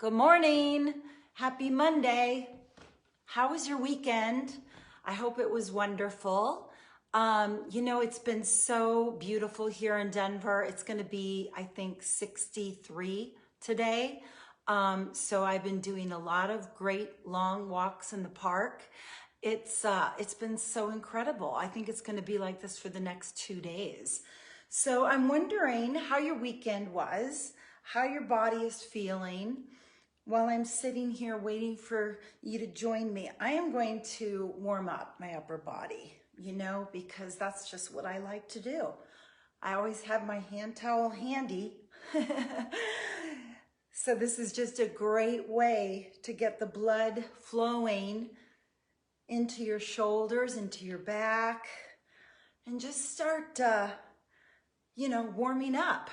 Good morning. Happy Monday. How was your weekend? I hope it was wonderful. It's been so beautiful here in Denver. It's going to be, I think, 63 today. So I've been doing a lot of great long walks in the park. It's been so incredible. I think it's going to be like this for the next 2 days. So I'm wondering how your weekend was, how your body is feeling. While I'm sitting here waiting for you to join me, I am going to warm up my upper body, because that's just what I like to do. I always have my hand towel handy. So this is just a great way to get the blood flowing into your shoulders, into your back, and just start, warming up.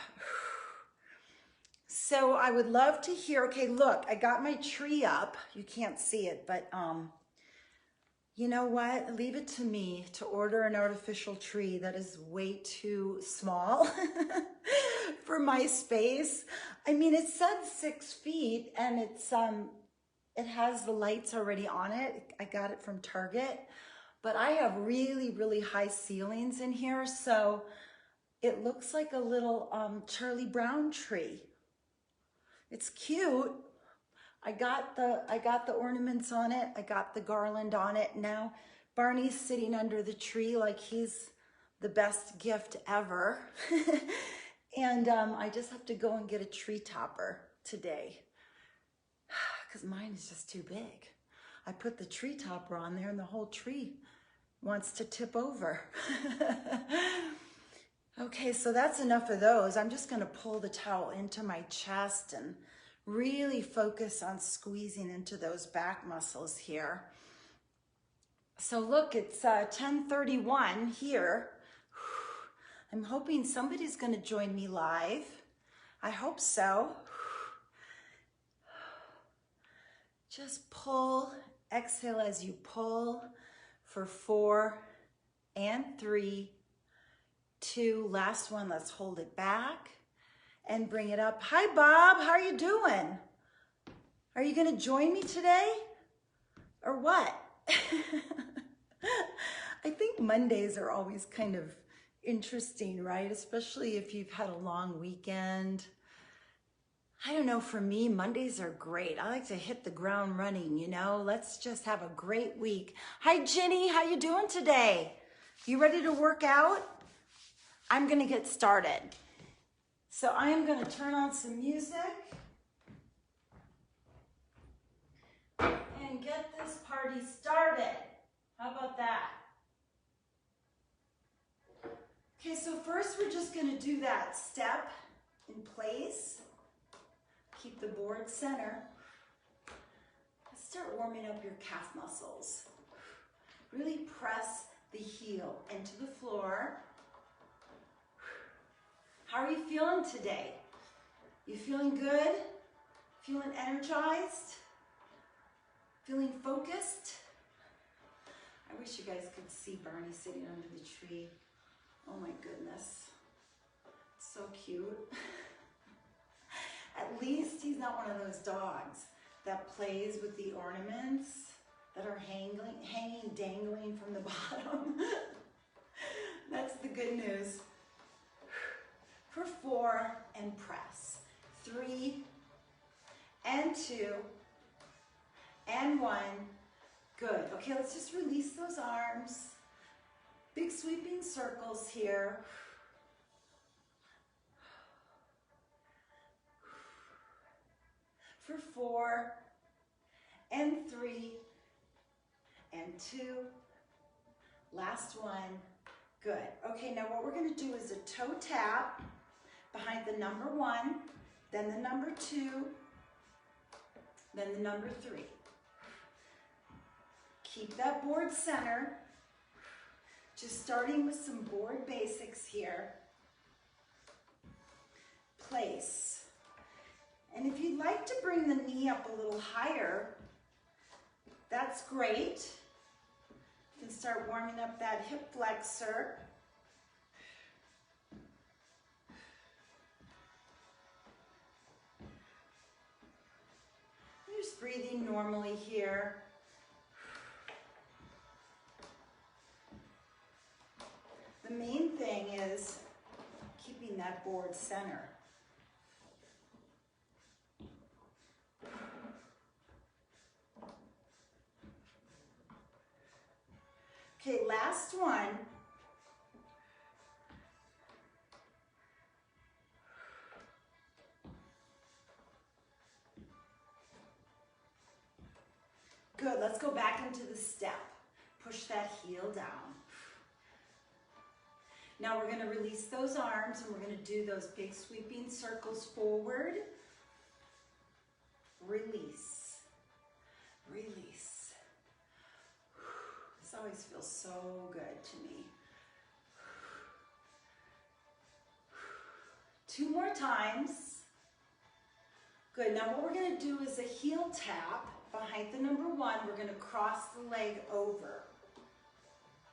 So I would love to hear, okay, look, I got my tree up. You can't see it, but you know what? Leave it to me to order an artificial tree that is way too small for my space. I mean, it said 6 feet and it has the lights already on it. I got it from Target, but I have really, really high ceilings in here. So it looks like a little Charlie Brown tree. It's cute. I got the ornaments on it. I got the garland on it. Now Barney's sitting under the tree like he's the best gift ever. And I just have to go and get a tree topper today because mine is just too big. I put the tree topper on there and the whole tree wants to tip over. Okay, so that's enough of those. I'm just gonna pull the towel into my chest and really focus on squeezing into those back muscles here. So look, it's 10:31 here. I'm hoping somebody's gonna join me live. I hope so. Just pull, exhale as you pull for 4 and 3, 2, last one, let's hold it back and bring it up. Hi, Bob, how are you doing? Are you gonna join me today or what? I think Mondays are always kind of interesting, right? Especially if you've had a long weekend. I don't know, for me, Mondays are great. I like to hit the ground running, Let's just have a great week. Hi, Ginny, how you doing today? You ready to work out? I'm gonna get started. So I am gonna turn on some music and get this party started. How about that? Okay, so first we're just gonna do that step in place. Keep the board center. Let's start warming up your calf muscles. Really press the heel into the floor. How are you feeling today? You feeling good? Feeling energized? Feeling focused? I wish you guys could see Barney sitting under the tree. Oh my goodness. It's so cute. At least he's not one of those dogs that plays with the ornaments that are hanging, dangling from the bottom. That's the good news. For 4 and press. 3 and 2 and 1. Good. Okay, let's just release those arms. Big sweeping circles here. For 4 and 3 and 2. Last one. Good. Okay, now what we're going to do is a toe tap behind the number 1, then the number 2, then the number 3. Keep that board center. Just starting with some board basics here. Place. And if you'd like to bring the knee up a little higher, that's great. You can start warming up that hip flexor. breathing normally here. The main thing is keeping that board center. Okay, last one. Good, let's go back into the step. Push that heel down. Now we're gonna release those arms and we're gonna do those big sweeping circles forward. Release, release. This always feels so good to me. 2 more times. Good, now what we're gonna do is a heel tap behind the number 1. We're gonna cross the leg over.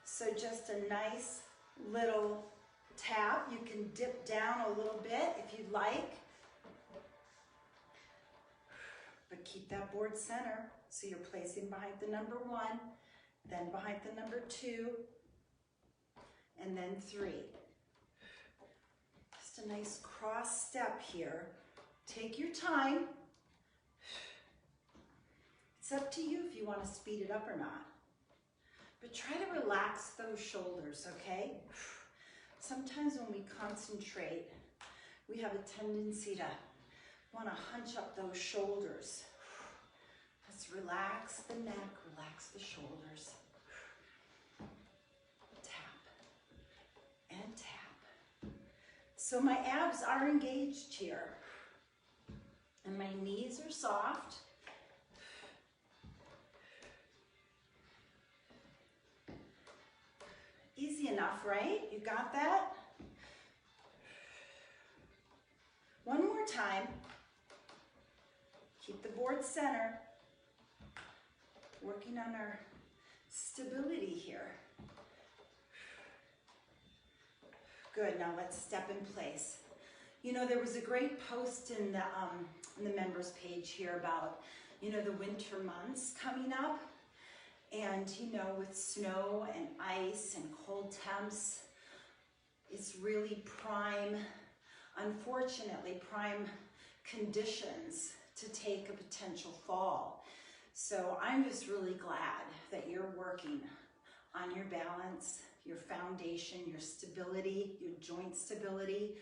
So just a nice little tap. You can dip down a little bit if you'd like. But keep that board center. So you're placing behind the number 1, then behind the number 2, and then 3. Just a nice cross step here. Take your time. It's up to you if you want to speed it up or not. But try to relax those shoulders, okay? Sometimes when we concentrate, we have a tendency to want to hunch up those shoulders. Let's relax the neck, relax the shoulders. Tap and tap. So my abs are engaged here. And my knees are soft. Easy enough, right? You got that? One more time. Keep the board center. Working on our stability here. Good, now let's step in place. You know, there was a great post in the members page here about, you know, the winter months coming up. And, you know, with snow and ice and cold temps, it's really prime, unfortunately, prime conditions to take a potential fall. So I'm just really glad that you're working on your balance, your foundation, your stability, your joint stability.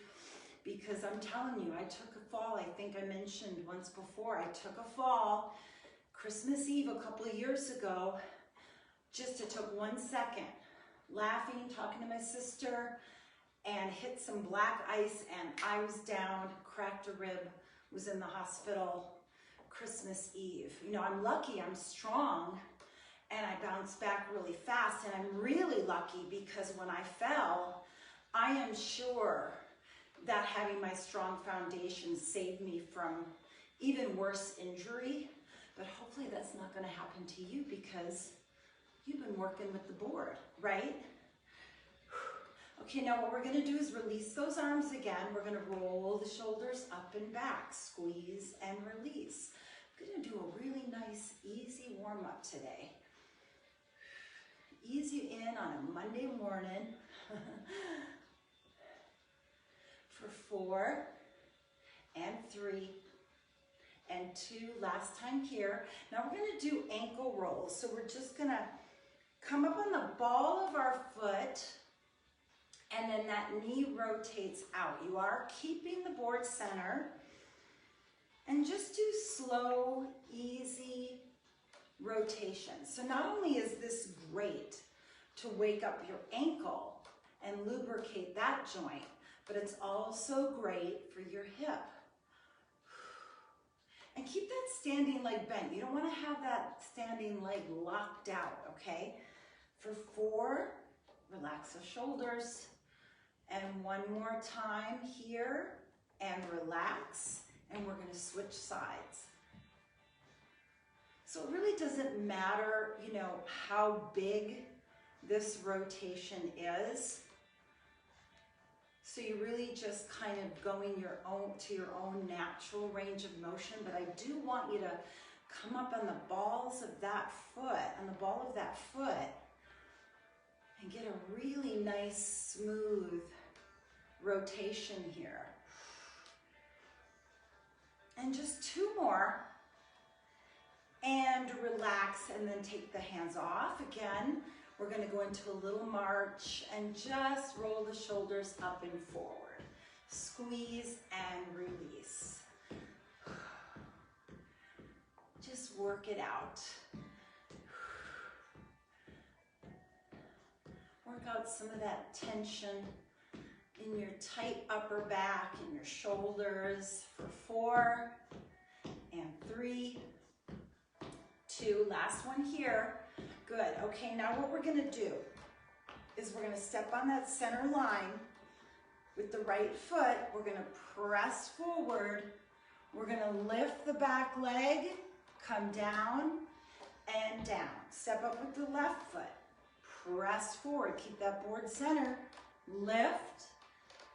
Because I'm telling you, I took a fall, I think I mentioned once before, I took a fall Christmas Eve a couple of years ago. Just it took 1 second, laughing, talking to my sister, and hit some black ice, and I was down, cracked a rib, was in the hospital Christmas Eve. You know, I'm lucky, I'm strong, and I bounced back really fast, and I'm really lucky because when I fell, I am sure that having my strong foundation saved me from even worse injury, but hopefully that's not gonna happen to you because you've been working with the board, right? Okay, now what we're gonna do is release those arms again. We're gonna roll the shoulders up and back, squeeze and release. I'm gonna do a really nice, easy warm up today. Ease you in on a Monday morning. For 4 and 3 and 2, last time here. Now we're gonna do ankle rolls. So we're just gonna come up on the ball of our foot, and then that knee rotates out. You are keeping the board center, and just do slow, easy rotation. So not only is this great to wake up your ankle and lubricate that joint, but it's also great for your hip. And keep that standing leg bent. You don't want to have that standing leg locked out, okay? For 4, relax the shoulders. And 1 more time here, and relax. And we're going to switch sides. So it really doesn't matter, you know, how big this rotation is. So you're really just kind of going to your own natural range of motion, but I do want you to Come up on the balls of that foot, on the ball of that foot, and get a really nice, smooth rotation here. And just 2 more. And relax, and then take the hands off. Again, we're going to go into a little march and just roll the shoulders up and forward. Squeeze and release. Just work it out. Work out some of that tension in your tight upper back and your shoulders for 4 and 3, 2, last one here. Good. Okay, now what we're going to do is we're going to step on that center line with the right foot. We're going to press forward. We're going to lift the back leg, come down and down. Step up with the left foot. Press forward. Keep that board center. Lift,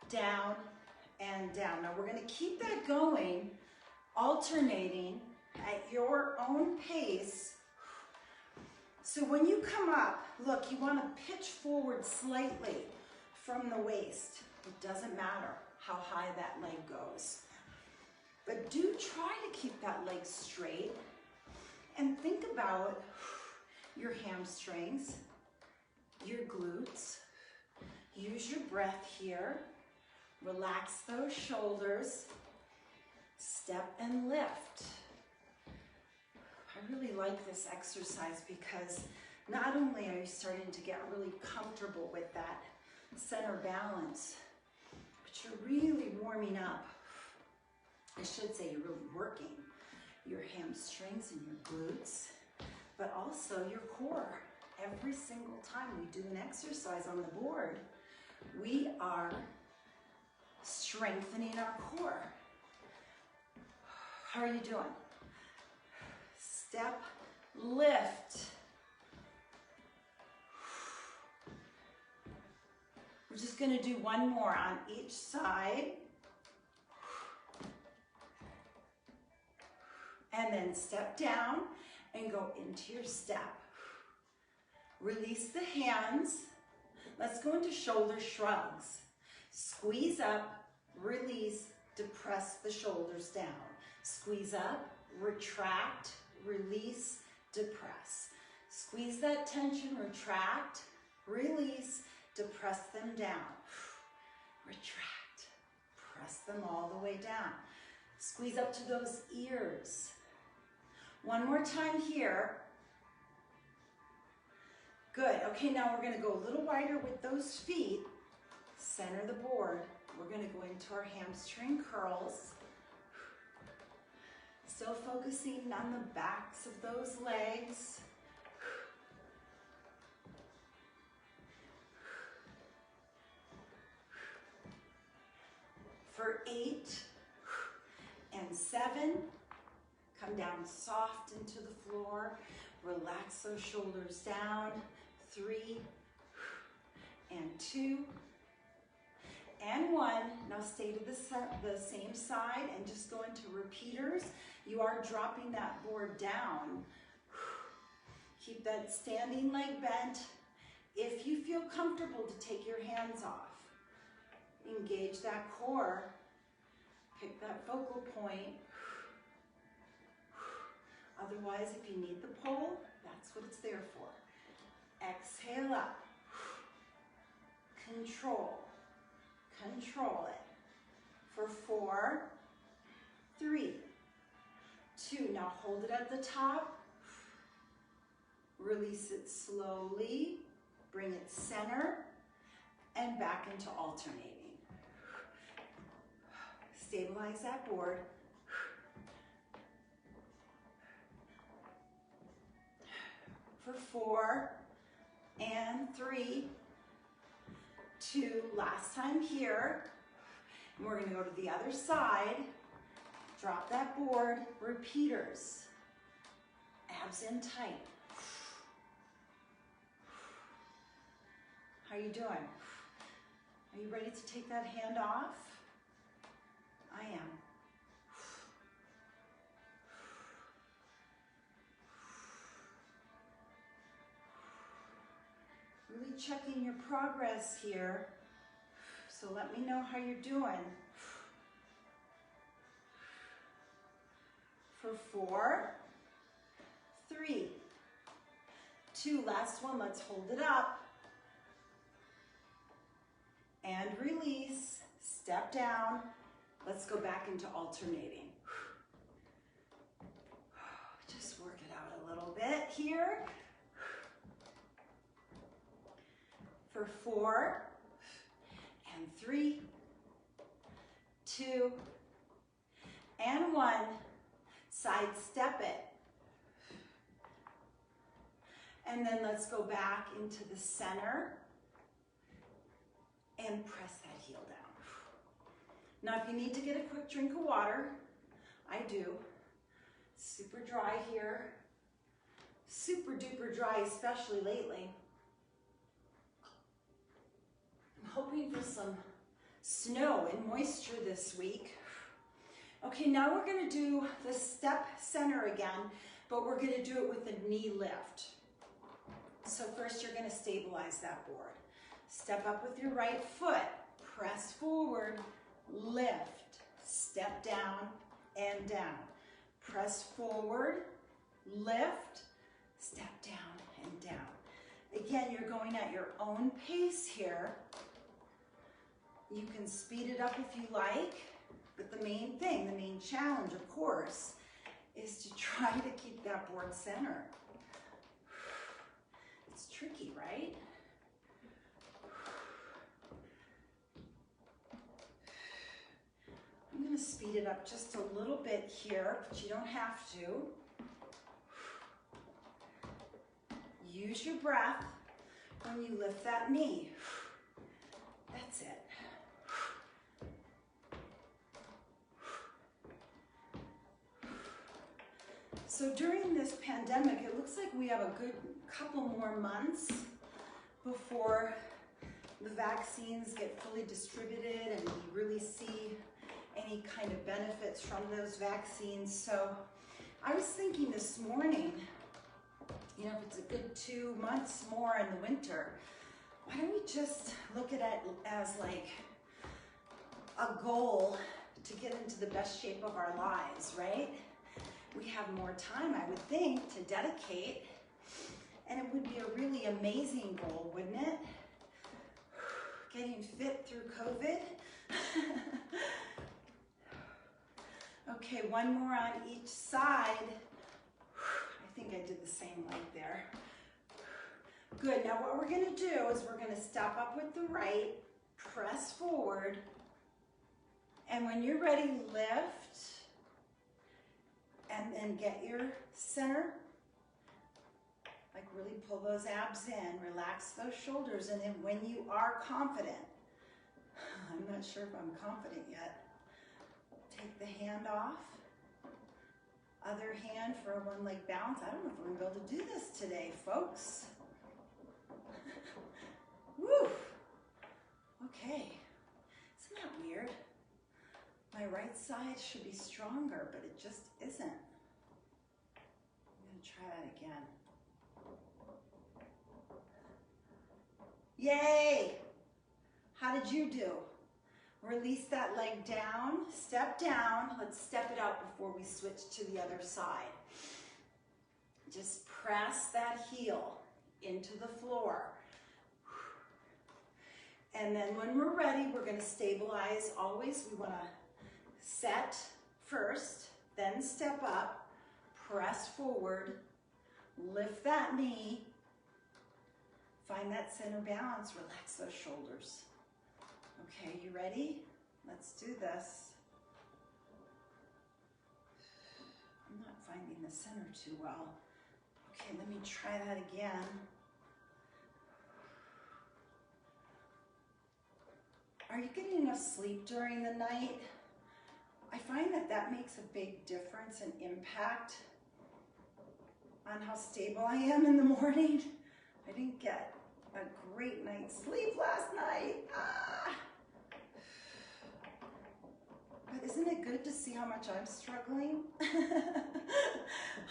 down, and down. Now we're going to keep that going, alternating at your own pace. So when you come up, look, you want to pitch forward slightly from the waist. It doesn't matter how high that leg goes. But do try to keep that leg straight and think about your hamstrings, your glutes. Use your breath here. Relax those shoulders. Step and lift. I really like this exercise because not only are you starting to get really comfortable with that center balance, but you're really warming up. I should say you're really working your hamstrings and your glutes, but also your core. Every single time we do an exercise on the board, we are strengthening our core. How are you doing? Step, lift. We're just going to do one more on each side. And then step down and go into your step. Release the hands. Let's go into shoulder shrugs. Squeeze up, release, depress the shoulders down. Squeeze up, retract, release, depress. Squeeze that tension, retract, release, depress them down. Retract, press them all the way down. Squeeze up to those ears. One more time here. Good. Okay, now we're going to go a little wider with those feet. Center the board. We're going to go into our hamstring curls. Still focusing on the backs of those legs. For 8 and 7, come down soft into the floor. Relax those shoulders down. 3 and 2 and 1. Now stay to the same side and just go into repeaters. You are dropping that board down. Keep that standing leg bent. If you feel comfortable to take your hands off, engage that core. Pick that focal point. Otherwise, if you need the pole, that's what it's there for. Exhale up. Control. Control it. For 4, 3, 2. Now hold it at the top. Release it slowly. Bring it center and back into alternating. Stabilize that board. For 4 and 3, 2, last time here. And we're going to go to the other side. Drop that board, repeaters. Abs in tight. How are you doing? Are you ready to take that hand off? I am. checking your progress here. So let me know how you're doing. For 4, 3, 2, last one, let's hold it up. And release, step down. Let's go back into alternating. Just work it out a little bit here. For 4, and 3, 2, and 1. Side step it. And then let's go back into the center and press that heel down. Now, if you need to get a quick drink of water, I do. Super dry here. Super duper dry, especially lately. I'm hoping for some snow and moisture this week. Okay, now we're gonna do the step center again, but we're gonna do it with a knee lift. So first you're gonna stabilize that board. Step up with your right foot, press forward, lift, step down and down. Press forward, lift, step down and down. Again, you're going at your own pace here. You can speed it up if you like, but the main thing, the main challenge, of course, is to try to keep that board center. It's tricky, right? I'm going to speed it up just a little bit here, but you don't have to. Use your breath when you lift that knee. That's it. So during this pandemic, it looks like we have a good couple more months before the vaccines get fully distributed and we really see any kind of benefits from those vaccines. So I was thinking this morning, you know, if it's a good 2 months more in the winter, why don't we just look at it as like a goal to get into the best shape of our lives, right? We have more time, I would think, to dedicate, and it would be a really amazing goal, wouldn't it? Getting fit through COVID. Okay, one more on each side. I think I did the same leg there. Good, now what we're gonna do is we're gonna step up with the right, press forward, and when you're ready, lift, and then get your center, like really pull those abs in, relax those shoulders, and then when you are confident, I'm not sure if I'm confident yet, take the hand off, other hand for a one leg balance. I don't know if we're gonna be able to do this today, folks. Woo! Okay, isn't that weird? My right side should be stronger, but it just isn't. I'm gonna try that again. Yay! How did you do? Release that leg down, step down. Let's step it out before we switch to the other side. Just press that heel into the floor. And then when we're ready, we're gonna stabilize. Always, we wanna set first, then step up, press forward, lift that knee, find that center balance, relax those shoulders. Okay, you ready? Let's do this. I'm not finding the center too well. Okay, let me try that again. Are you getting enough sleep during the night? I find that that makes a big difference and impact on how stable I am in the morning. I didn't get a great night's sleep last night. But isn't it good to see how much I'm struggling?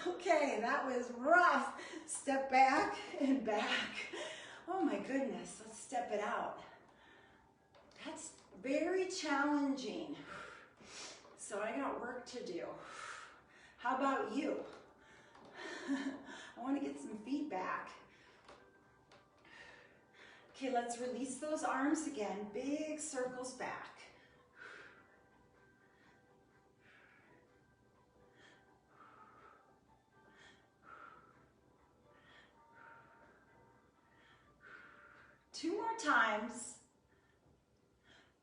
Okay, that was rough. Step back and back. Oh my goodness, let's step it out. That's very challenging. So I got work to do. How about you? I want to get some feedback. Okay, let's release those arms again. Big circles back. Two more times.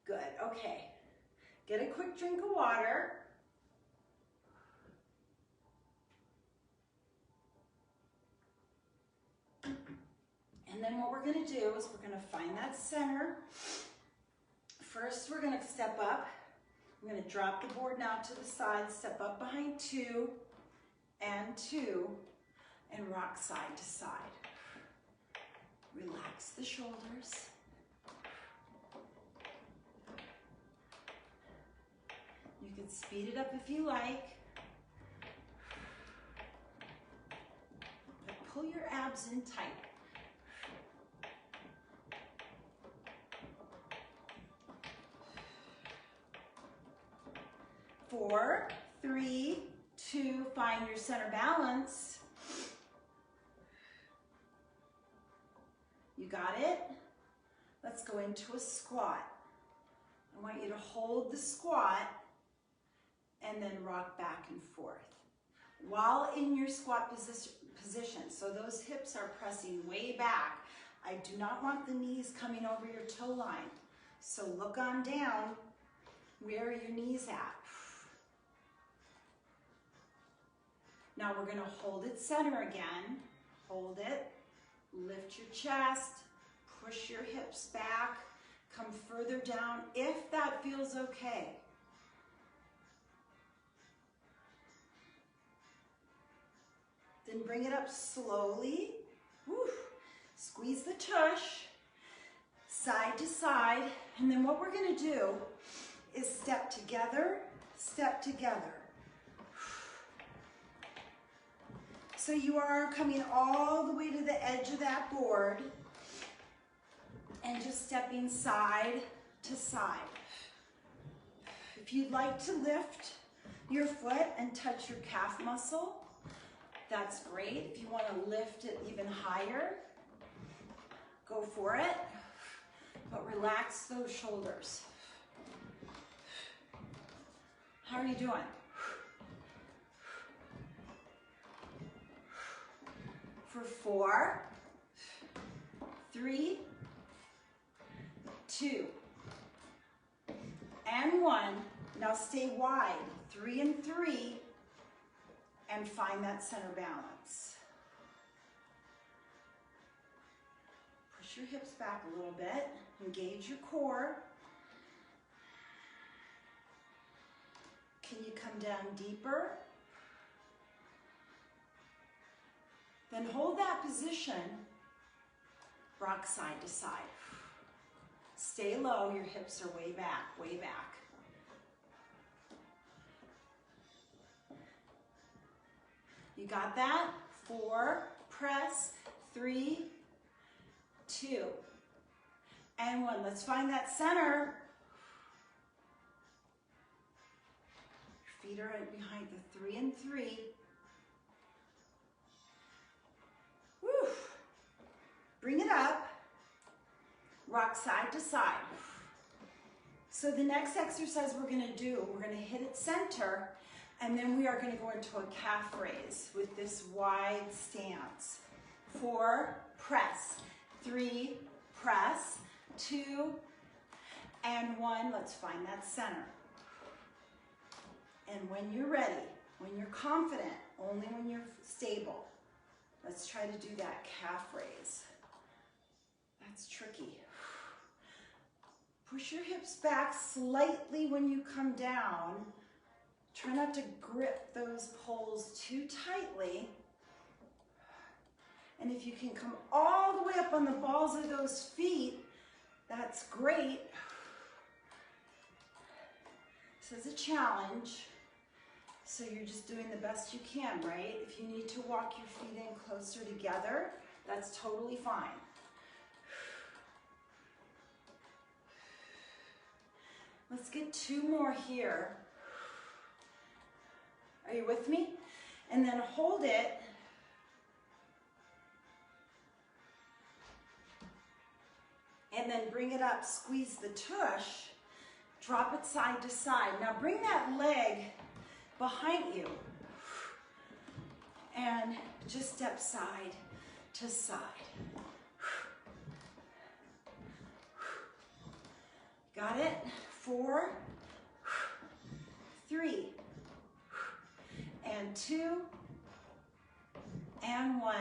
Good, okay. Get a quick drink of water. And then what we're gonna do is we're gonna find that center. First, we're gonna step up. I'm gonna drop the board now to the side, step up behind 2 and 2, and rock side to side. Relax the shoulders. You can speed it up if you like. But pull your abs in tight. Four, 3, 2, find your center balance. You got it? Let's go into a squat. I want you to hold the squat and then rock back and forth. While in your squat position, so those hips are pressing way back. I do not want the knees coming over your toe line. So look on down. Where are your knees at? Now we're gonna hold it center again. Hold it, lift your chest, push your hips back, come further down if that feels okay. Then bring it up slowly. Woo. Squeeze the tush, side to side. And then what we're gonna do is step together, step together. So you are coming all the way to the edge of that board and just stepping side to side. If you'd like to lift your foot and touch your calf muscle, that's great. If you want to lift it even higher, go for it. But relax those shoulders. How are you doing? For 4, 3, 2, and 1. Now stay wide, 3 and 3, and find that center balance. Push your hips back a little bit, engage your core. Can you come down deeper? Then hold that position, rock side to side. Stay low, your hips are way back, way back. You got that? 4, press, 3, 2, and 1. Let's find that center. Your feet are right behind the 3 and 3. Woo. Bring it up, rock side to side. So the next exercise we're gonna do, we're gonna hit it center, and then we are gonna go into a calf raise with this wide stance. 4, press, 3, press, 2, and 1. Let's find that center. And when you're ready, when you're confident, only when you're stable, let's try to do that calf raise. That's tricky. Push your hips back slightly when you come down. Try not to grip those poles too tightly. And if you can come all the way up on the balls of those feet, that's great. This is a challenge. So you're just doing the best you can, right? If you need to walk your feet in closer together, that's totally fine. Let's get 2 more here. Are you with me? And then hold it. And then bring it up, squeeze the tush, drop it side to side. Now bring that leg behind you and just step side to side. Got it? 4, 3, and 2, and 1.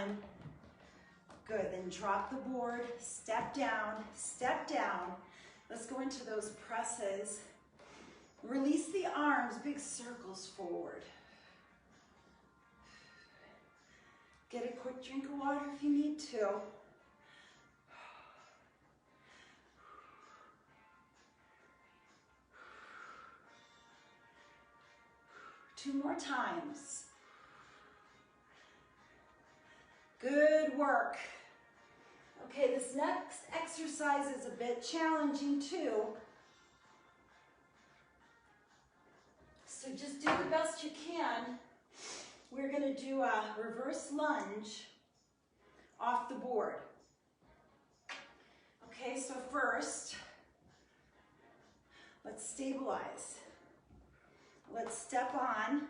Good, then drop the board, step down, step down. Let's go into those presses. Release the arms, big circles forward. Get a quick drink of water if you need to. 2 more times. Good work. Okay, this next exercise is a bit challenging too. So just do the best you can. We're going to do a reverse lunge off the board. Okay, so first, let's stabilize. Let's step on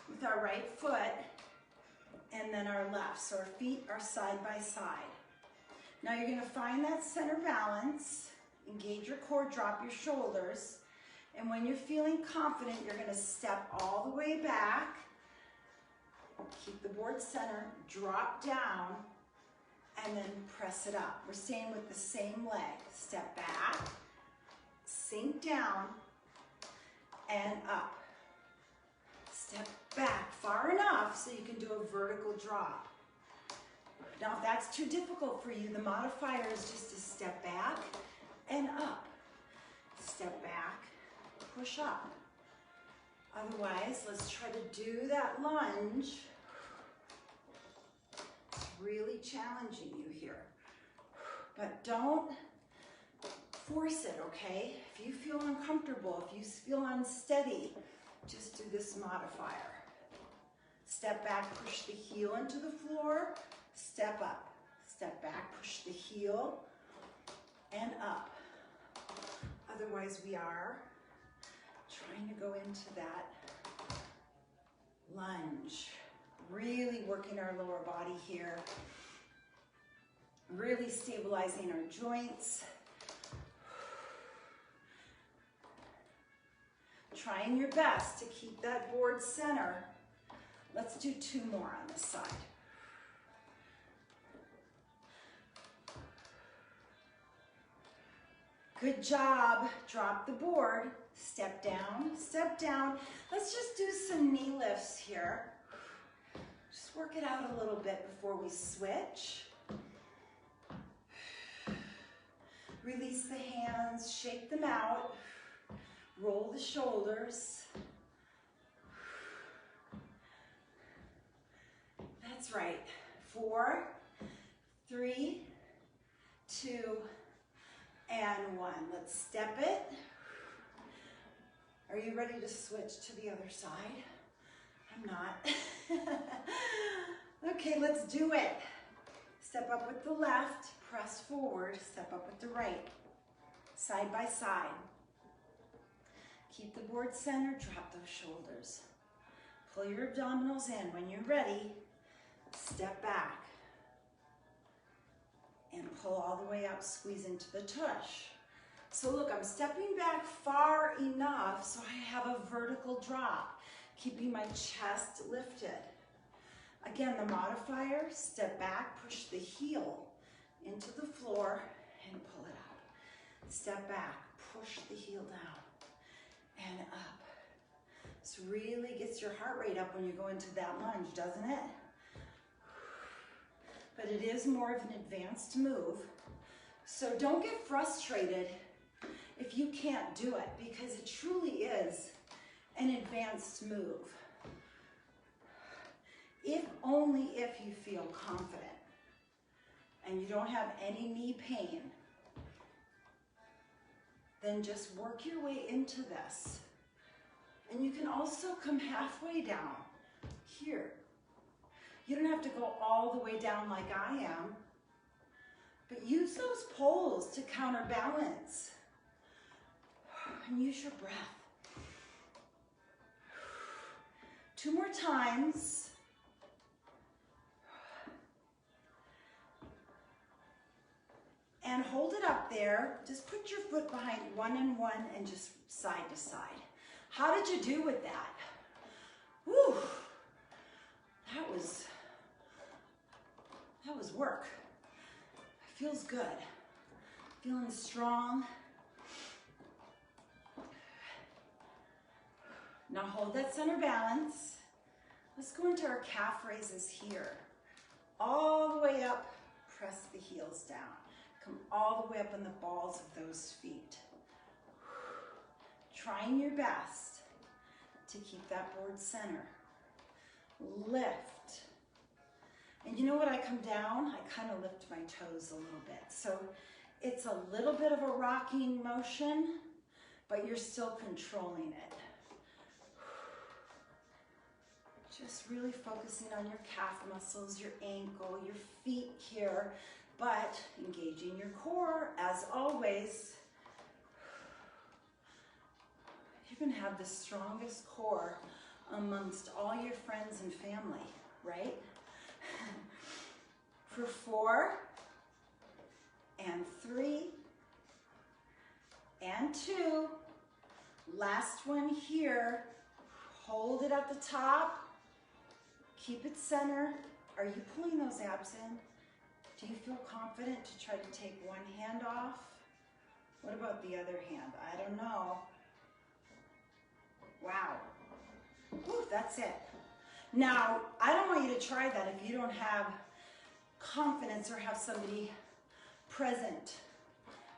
with our right foot and then our left. So our feet are side by side. Now you're going to find that center balance. Engage your core, drop your shoulders. And when you're feeling confident, you're going to step all the way back. Keep the board center, drop down, and then press it up. We're staying with the same leg. Step back, sink down, and up. Step back far enough so you can do a vertical drop. Now, if that's too difficult for you, the modifier is just to step back and up. Step back, push up. Otherwise, let's try to do that lunge. It's really challenging you here. But don't force it, okay? If you feel uncomfortable, if you feel unsteady, just do this modifier. Step back, push the heel into the floor, step up. Step back, push the heel, and up. Otherwise, we are trying to go into that lunge. Really working our lower body here. Really stabilizing our joints. Trying your best to keep that board center. Let's do 2 more on this side. Good job. Drop the board. Step down, step down. Let's just do some knee lifts here. Just work it out a little bit before we switch. Release the hands, shake them out. Roll the shoulders. That's right. 4, 3, 2, and 1. Let's step it. Are you ready to switch to the other side? I'm not. Okay, let's do it. Step up with the left, press forward, step up with the right. Side by side. Keep the board center, drop those shoulders. Pull your abdominals in. When you're ready, step back. And pull all the way out, squeeze into the tush. So look, I'm stepping back far enough so I have a vertical drop, keeping my chest lifted. Again, the modifier, step back, push the heel into the floor and pull it out. Step back, push the heel down and up. This really gets your heart rate up when you go into that lunge, doesn't it? But it is more of an advanced move. So don't get frustrated if you can't do it, because it truly is an advanced move. If only if you feel confident and you don't have any knee pain. then just work your way into this. And you can also come halfway down here. You don't have to go all the way down like I am, but use those poles to counterbalance. And use your breath. 2 more times. And hold it up there. Just put your foot behind 1 and 1 and just side to side. How did you do with that? Woo! That was work. Feels good. Feeling strong. Now hold that center balance. Let's go into our calf raises here. All the way up, press the heels down. Come all the way up on the balls of those feet. Trying your best to keep that board center. Lift. And you know what, I come down, I kind of lift my toes a little bit. So it's a little bit of a rocking motion, but you're still controlling it. Just really focusing on your calf muscles, your ankle, your feet here, but engaging your core as always. You're gonna have the strongest core amongst all your friends and family, right? For 4, and 3, and 2. Last one here. Hold it at the top. Keep it centered. Are you pulling those abs in? Do you feel confident to try to take one hand off? What about the other hand? I don't know. Wow. Whew, that's it. Now, I don't want you to try that if you don't have confidence or have somebody present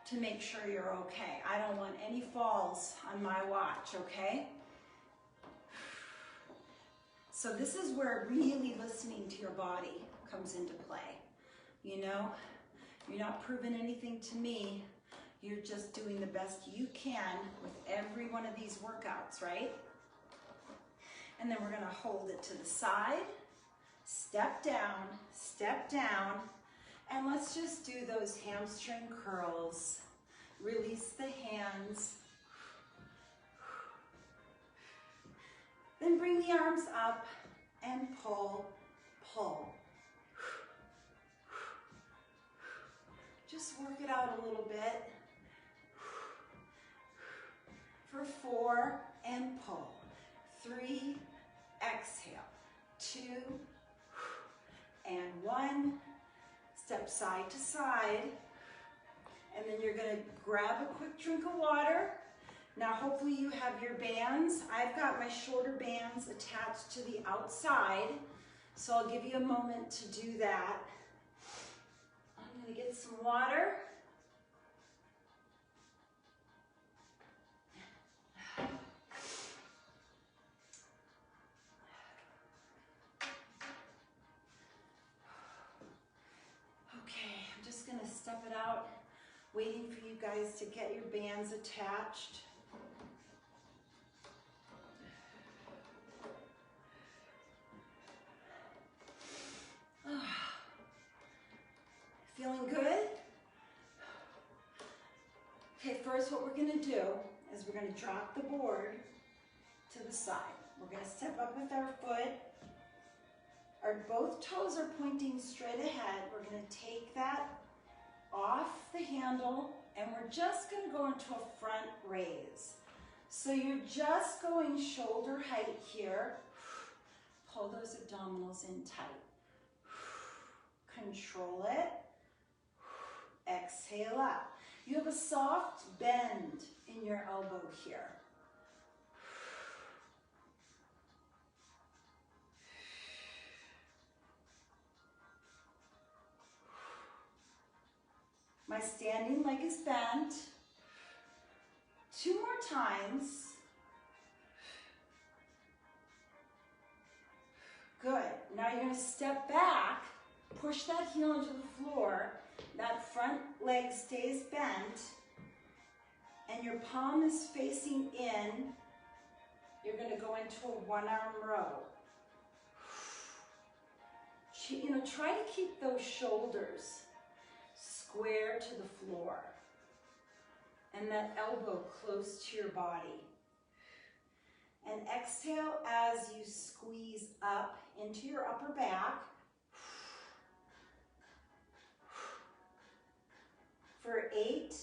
to make sure you're okay. I don't want any falls on my watch, okay? So this is where really listening to your body comes into play. You know, you're not proving anything to me. You're just doing the best you can with every one of these workouts, right? And then we're gonna hold it to the side, step down, and let's just do those hamstring curls. Release the hands. Then bring the arms up and pull, pull. Just work it out a little bit. For 4, and pull. 3, exhale. 2, and 1. Step side to side. And then you're gonna grab a quick drink of water. Now hopefully you have your bands. I've got my shoulder bands attached to the outside, so I'll give you a moment to do that. I'm gonna get some water. Okay, I'm just gonna step it out, waiting for you guys to get your bands attached. Feeling good? Okay, first what we're gonna do is we're gonna drop the board to the side. We're gonna step up with our foot. Our both toes are pointing straight ahead. We're gonna take that off the handle and we're just gonna go into a front raise. So you're just going shoulder height here. Pull those abdominals in tight. Control it. Exhale up. You have a soft bend in your elbow here. My standing leg is bent. 2 more times. Good. Now you're going to step back, push that heel into the floor. That front leg stays bent. and your palm is facing in, you're going to go into a one-arm row. You know, try to keep those shoulders square to the floor and that elbow close to your body. And exhale as you squeeze up into your upper back. For 8,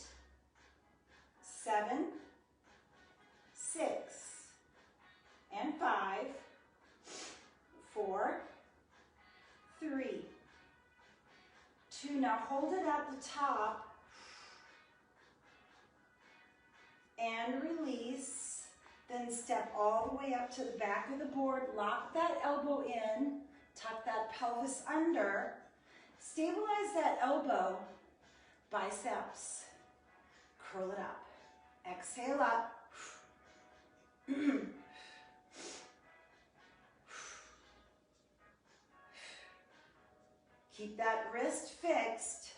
7, 6, and 5, 4, 3, 2. Now hold it at the top and release. Then step all the way up to the back of the board. Lock that elbow in. Tuck that pelvis under. Stabilize that elbow. Biceps. Curl it up. Exhale up. Keep that wrist fixed.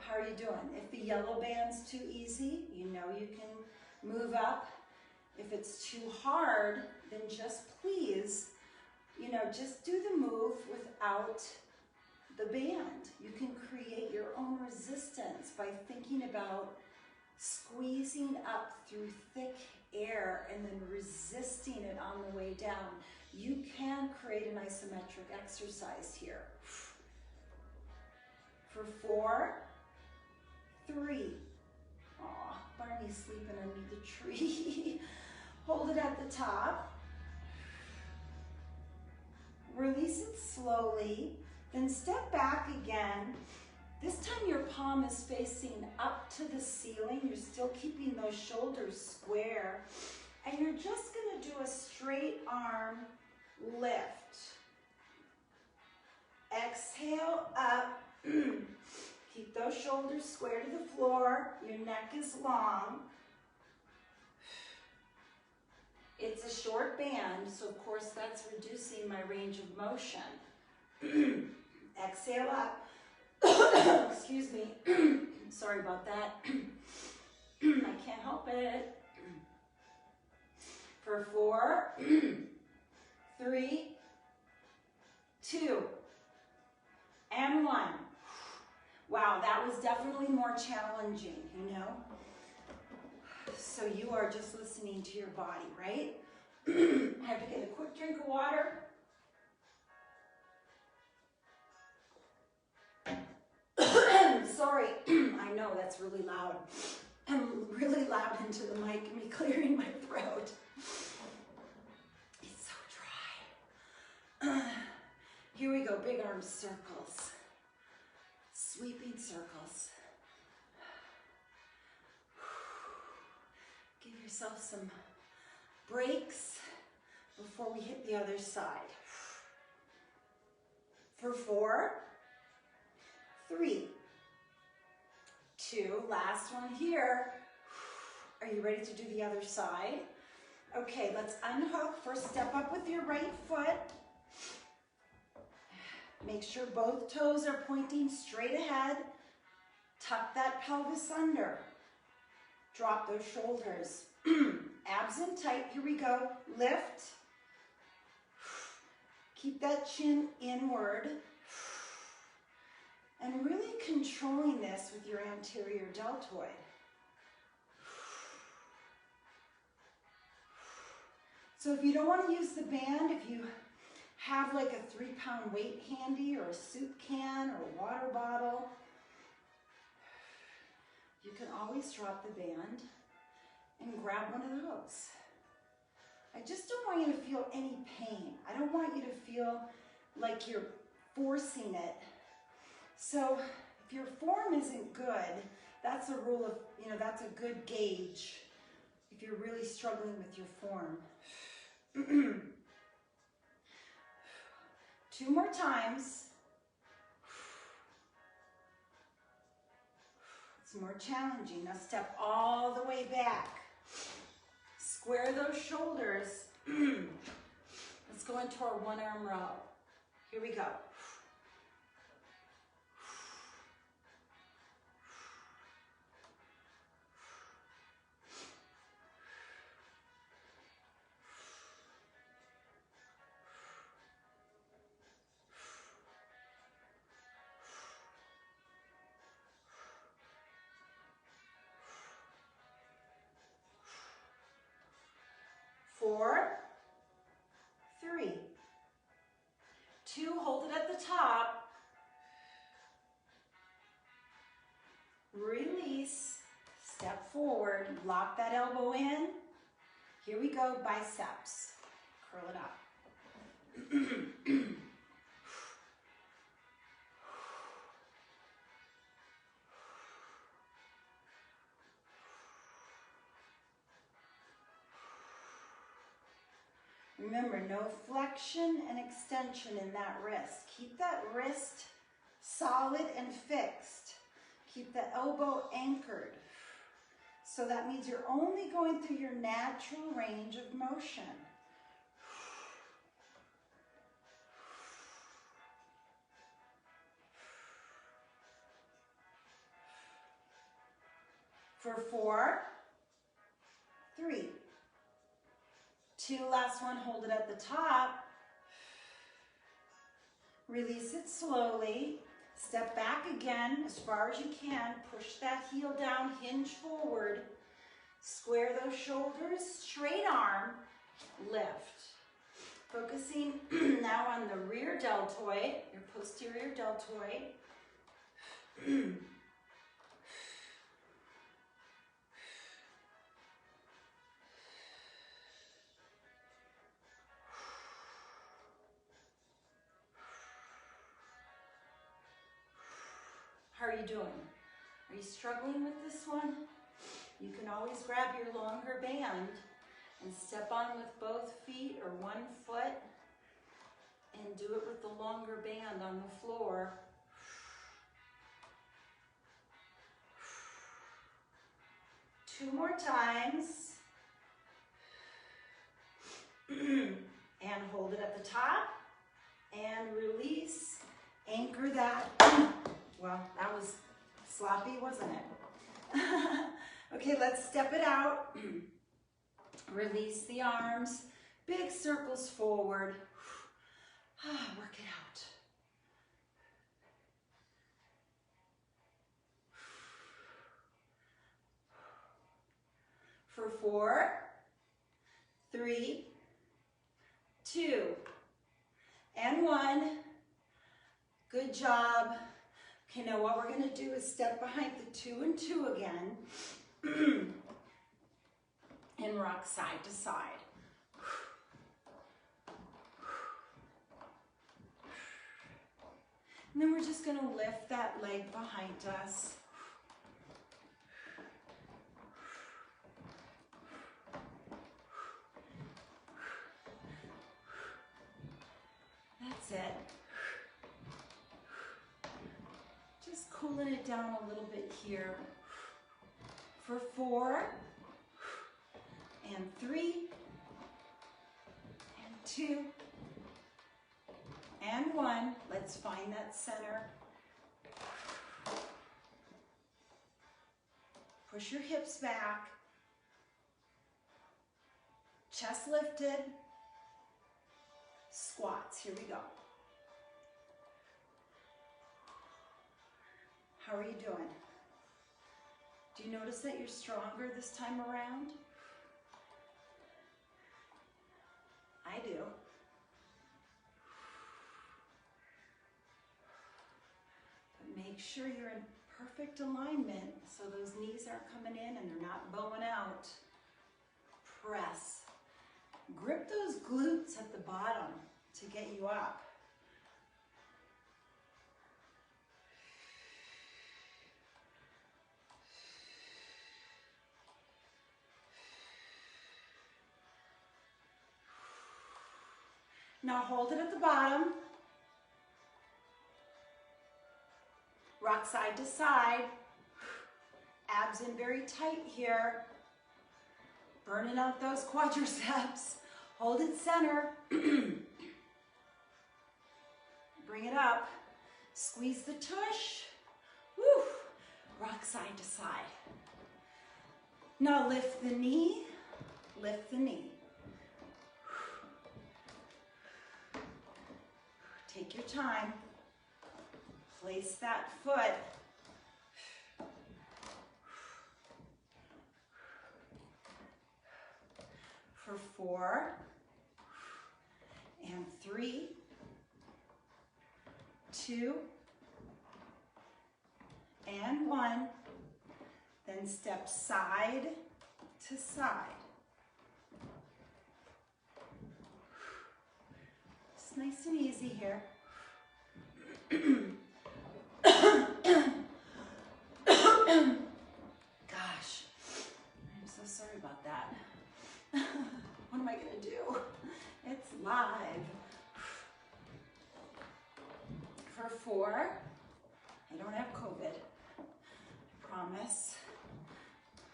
How are you doing? If the yellow band's too easy, you know you can move up. If it's too hard, then just please, you know, just do the move without the band. You can create your own resistance by thinking about squeezing up through thick air and then resisting it on the way down. You can create an isometric exercise here. For 4, 3. Aw, Barney's sleeping underneath the tree. Hold it at the top. Release it slowly. Then step back again. This time your palm is facing up to the ceiling. You're still keeping those shoulders square. And you're just going to do a straight arm lift. Exhale up. Keep those shoulders square to the floor. Your neck is long. It's a short band, so of course that's reducing my range of motion. Exhale up. Excuse me. Sorry about that. I can't help it. For 4, 3, 2, and 1. Wow, that was definitely more challenging, you know? So you are just listening to your body, right? I have to get a quick drink of water. Sorry, I know that's really loud. I'm really loud into the mic, me clearing my throat. It's so dry. Here we go, big arm circles. Sweeping circles. Give yourself some breaks before we hit the other side. For 4, 3, 2, last one here. Are you ready to do the other side? Okay, let's unhook. First, step up with your right foot. Make sure both toes are pointing straight ahead. Tuck that pelvis under. Drop those shoulders. Abs in tight. Here we go. Lift. Keep that chin inward. And really controlling this with your anterior deltoid. So if you don't want to use the band, if you have like a 3-pound weight handy or a soup can or a water bottle, you can always drop the band and grab one of those. I just don't want you to feel any pain. I don't want you to feel like you're forcing it. So if your form isn't good, that's a rule of, you know, that's a good gauge if you're really struggling with your form. 2 more times. It's more challenging. Now step all the way back. Square those shoulders. Let's go into our 1-arm row. Here we go. 4, 3, 2, hold it at the top. Release, step forward, lock that elbow in. Here we go, biceps. Curl it up. Remember, no flexion and extension in that wrist. Keep that wrist solid and fixed. Keep the elbow anchored. So that means you're only going through your natural range of motion. For 4, 3, 2, last one, hold it at the top. Release it slowly. Step back again as far as you can. Push that heel down, hinge forward. Square those shoulders, straight arm, lift. Focusing now on the rear deltoid, your posterior deltoid. How are you doing? Are you struggling with this one? You can always grab your longer band and step on with both feet or one foot and do it with the longer band on the floor. Two more times. And hold it at the top and release. Anchor that. Well, that was sloppy, wasn't it? Okay, let's step it out. Release the arms. Big circles forward. Work it out. For 4, 3, 2, and 1. Good job. Okay, now what we're going to do is step behind the 2 and 2 again and rock side to side. And then we're just going to lift that leg behind us. That's it. Just cooling it down a little bit here. For 4, and 3, and 2, and 1. Let's find that center. Push your hips back. Chest lifted. Squats. Here we go. How are you doing? Do you notice that you're stronger this time around? I do. But make sure you're in perfect alignment so those knees aren't coming in and they're not bowing out. Press. Grip those glutes at the bottom to get you up. Now hold it at the bottom. Rock side to side. Abs in very tight here. Burning out those quadriceps. Hold it center. Bring it up. Squeeze the tush. Woo. Rock side to side. Now lift the knee. Lift the knee. Take your time. Place that foot. for 4 and 3, 2 and 1. Then step side to side. It's nice and easy here. Gosh, I'm so sorry about that. What am I gonna do? It's live. For 4, I don't have COVID, I promise.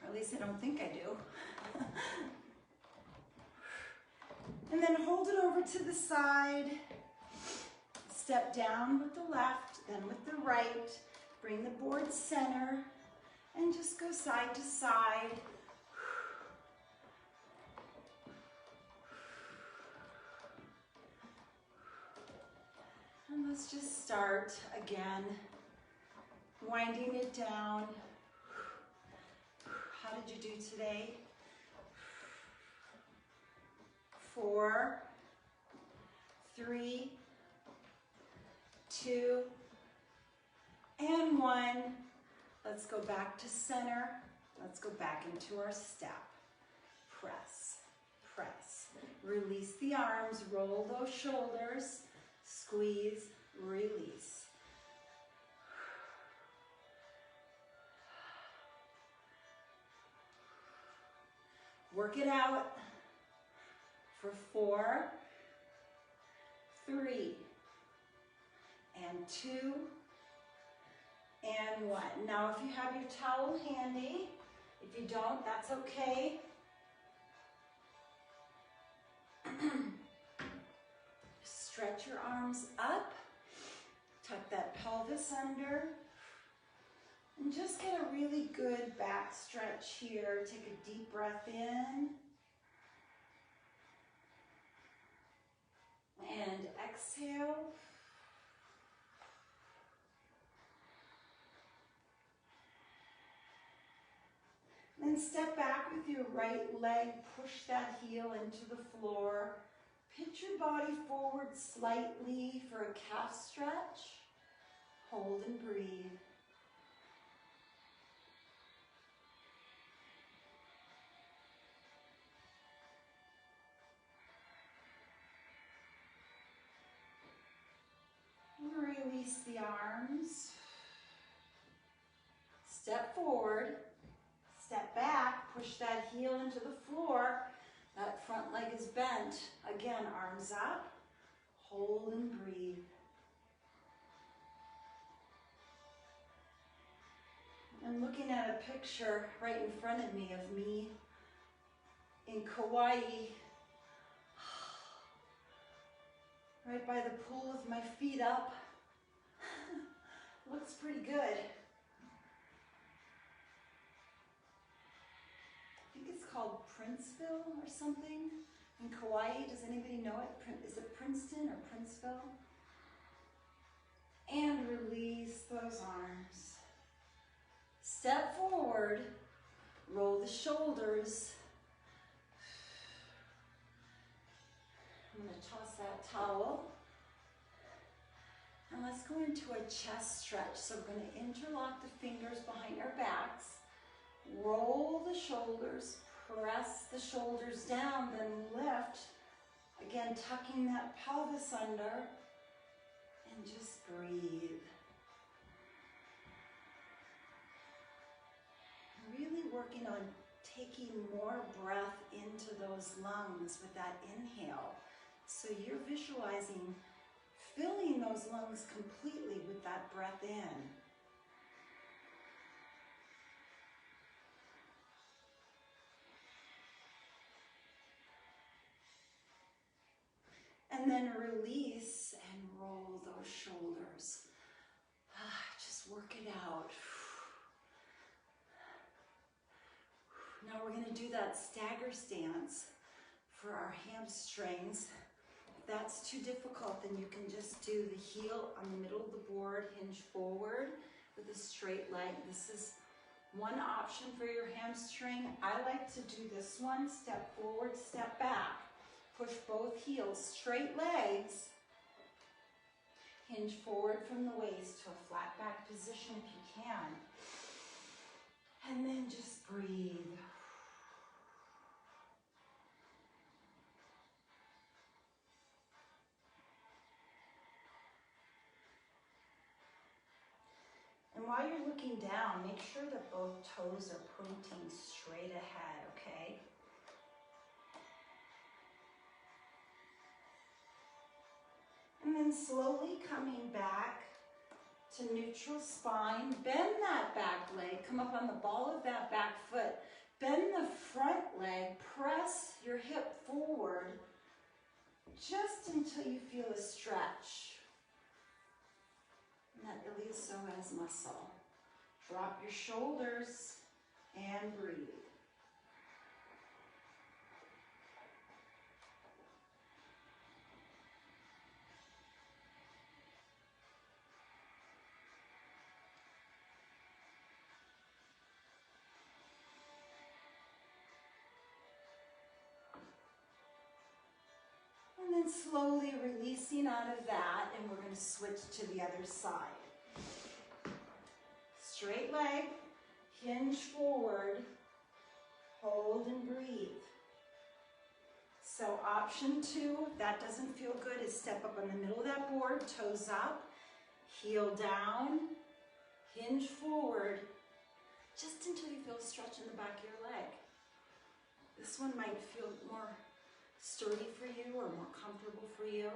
Or at least I don't think I do. And then hold it over to the side. Step down with the left, then with the right. Bring the board center and just go side to side. And let's just start again, winding it down. How did you do today? 4, 3, 2, and 1. Let's go back to center. Let's go back into our step. Press, press. Release the arms, roll those shoulders, squeeze, release. Work it out for 4, 3, and 2, and 1. Now, if you have your towel handy, if you don't, that's okay. Stretch your arms up, tuck that pelvis under, and just get a really good back stretch here. Take a deep breath in, and exhale. Then step back with your right leg, push that heel into the floor. Pitch your body forward slightly for a calf stretch. Hold and breathe. Release the arms. Step forward. Step back, push that heel into the floor. That front leg is bent. Again, arms up, hold and breathe. I'm looking at a picture right in front of me of me in Kauai, right by the pool with my feet up. Looks pretty good. It's called Princeville or something in Kauai. Does anybody know it? Is it Princeton or Princeville? And release those arms. Step forward, roll the shoulders. I'm going to toss that towel. And let's go into a chest stretch. So we're going to interlock the fingers behind our backs. Roll the shoulders, press the shoulders down, then lift. Again, tucking that pelvis under, and just breathe. Really working on taking more breath into those lungs with that inhale. So you're visualizing filling those lungs completely with that breath in. And then release and roll those shoulders. Just work it out. Now we're going to do that stagger stance for our hamstrings. If that's too difficult, then you can just do the heel on the middle of the board, hinge forward with a straight leg. This is One option for your hamstring, I like to do this one, step forward, step back. Push both heels, straight legs. Hinge forward from the waist to a flat back position if you can. And then just breathe. And while you're looking down, make sure that both toes are pointing straight ahead, okay? And then slowly coming back to neutral spine. Bend that back leg. Come up on the ball of that back foot. Bend the front leg. Press your hip forward just until you feel a stretch. And that iliopsoas muscle. Drop your shoulders and breathe. And then slowly releasing out of that, and we're going to switch to the other side. Straight leg, hinge forward, hold and breathe. So option 2, if that doesn't feel good, is step up on the middle of that board, toes up, heel down, hinge forward, just until you feel a stretch in the back of your leg. This one might feel more sturdy for you or more comfortable for you.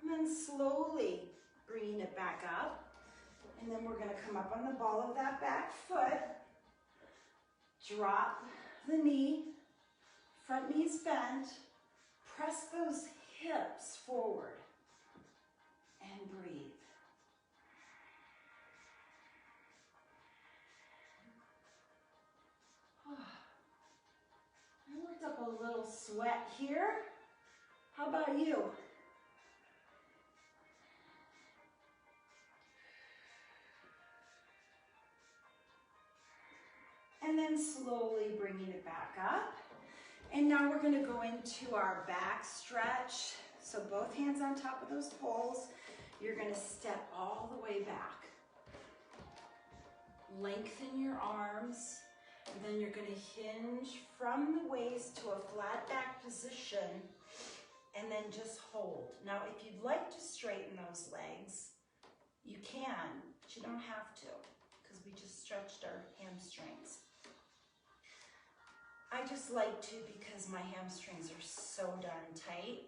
And then slowly bringing it back up. And then we're going to come up on the ball of that back foot. Drop the knee, front knee's bent. Press those hips forward and breathe. I worked up a little sweat here. How about you? And then slowly bringing it back up. And now we're going to go into our back stretch. So both hands on top of those poles. You're going to step all the way back. Lengthen your arms. And then you're going to hinge from the waist to a flat back position. And then just hold. Now, if you'd like to straighten those legs, you can, but you don't have to, because we just stretched our hamstrings. I just like to because my hamstrings are so darn tight.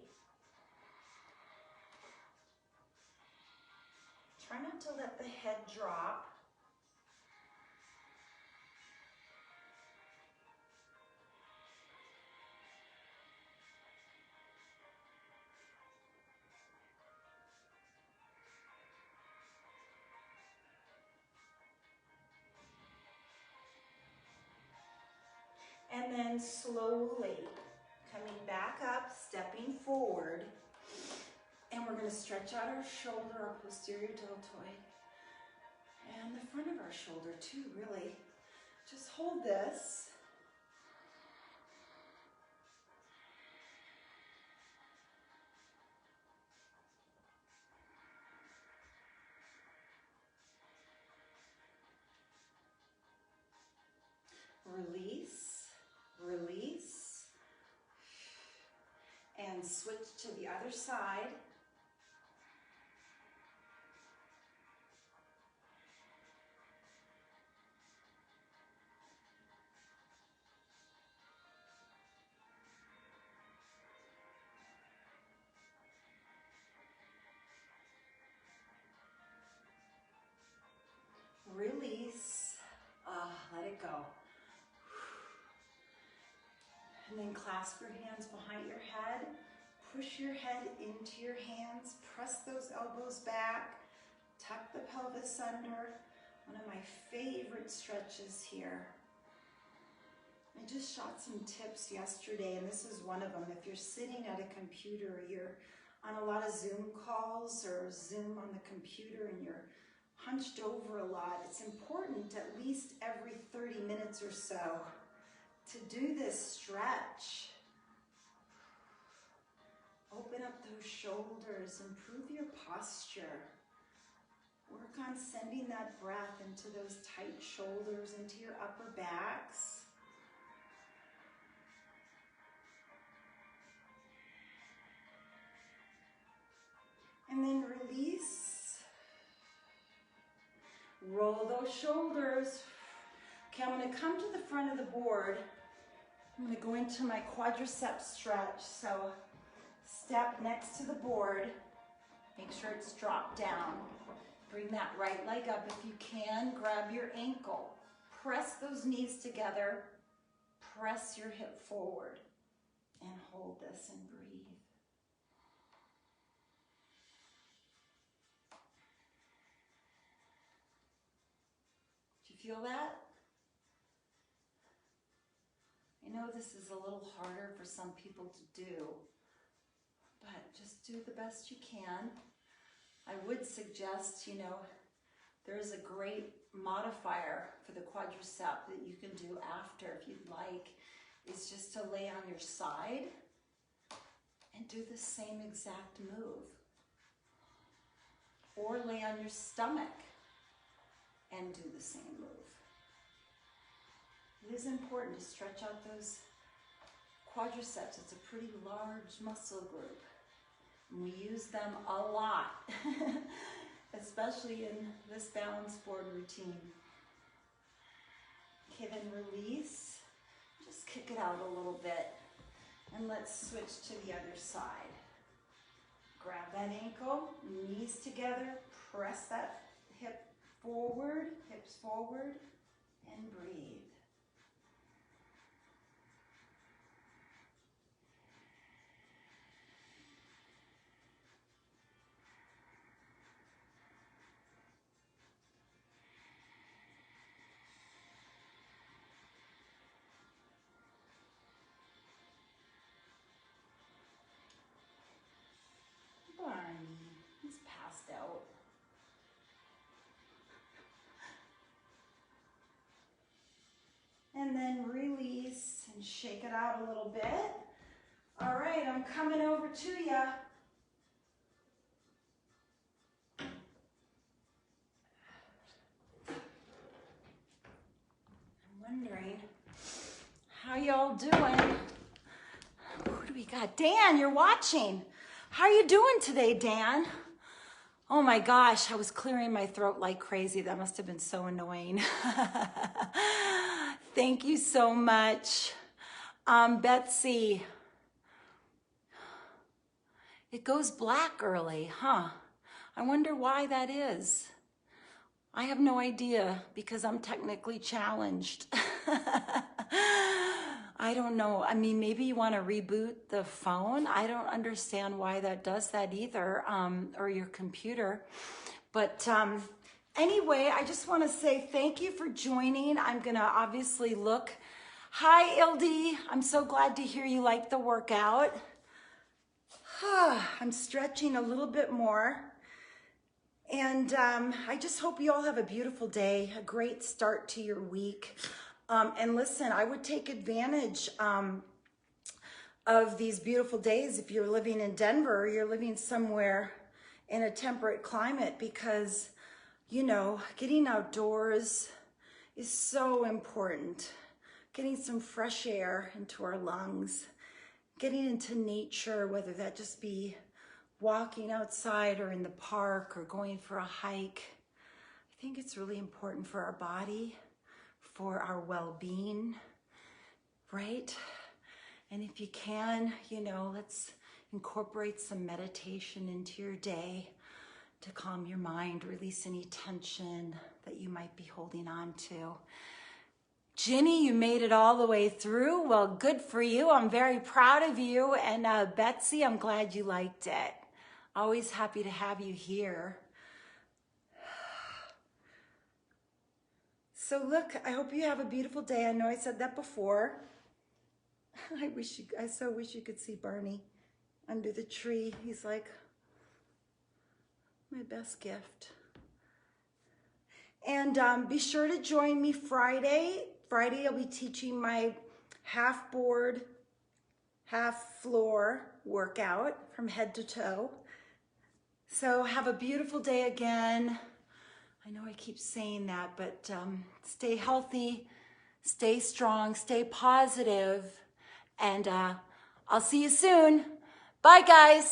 Try not to let the head drop. And then slowly coming back up, stepping forward. And we're going to stretch out our shoulder, our posterior deltoid. And the front of our shoulder too, really. Just hold this. Release, release, and switch to the other side. Release, let it go. And then clasp your hands behind your head. Push your head into your hands. Press those elbows back. Tuck the pelvis under. One of my favorite stretches here. I just shot some tips yesterday, and this is one of them. If you're sitting at a computer, you're on a lot of Zoom calls or Zoom on the computer, and you're hunched over a lot, it's important at least every 30 minutes or so to do this stretch. Open up those shoulders, improve your posture. Work on sending that breath into those tight shoulders, into your upper backs. And then release. Roll those shoulders. Okay, I'm going to come to the front of the board. I'm going to go into my quadriceps stretch. So step next to the board. Make sure it's dropped down. Bring that right leg up. If you can, grab your ankle. Press those knees together. Press your hip forward. And hold this and breathe. Do you feel that? I know this is a little harder for some people to do, but just do the best you can. I would suggest, there's a great modifier for the quadricep that you can do after if you'd like. Is just to lay on your side and do the same exact move. Or lay on your stomach and do the same move. It is important to stretch out those quadriceps. It's a pretty large muscle group. And we use them a lot, especially in this balance board routine. Okay, then release. Just kick it out a little bit. And let's switch to the other side. Grab that ankle, knees together, press that hip forward, hips forward, and breathe. Barney, he's passed out. And then release and shake it out a little bit. All right, I'm coming over to you. I'm wondering how y'all doing. Who do we got? Dan, you're watching. How are you doing today, Dan? Oh my gosh, I was clearing my throat like crazy. That must have been so annoying. Thank you so much. Betsy, it goes black early, huh? I wonder why that is. I have no idea because I'm technically challenged. I don't know. I mean, maybe you want to reboot the phone. I don't understand why that does that either, or your computer. But anyway, I just want to say thank you for joining. I'm going to obviously look. Hi, Ildi. I'm so glad to hear you like the workout. I'm stretching a little bit more. And I just hope you all have a beautiful day, a great start to your week. And listen, I would take advantage of these beautiful days if you're living in Denver or you're living somewhere in a temperate climate because, getting outdoors is so important. Getting some fresh air into our lungs, getting into nature, whether that just be walking outside or in the park or going for a hike. I think it's really important for our body, for our well-being, right? And if you can, let's incorporate some meditation into your day to calm your mind, release any tension that you might be holding on to. Ginny, you made it all the way through. Well, good for you. I'm very proud of you. And Betsy, I'm glad you liked it. Always happy to have you here. So look, I hope you have a beautiful day. I know I said that before. I so wish you could see Barney under the tree. He's like my best gift. And be sure to join me Friday. Friday, I'll be teaching my half board, half floor workout from head to toe. So have a beautiful day again. I know I keep saying that, but stay healthy, stay strong, stay positive, and I'll see you soon. Bye, guys.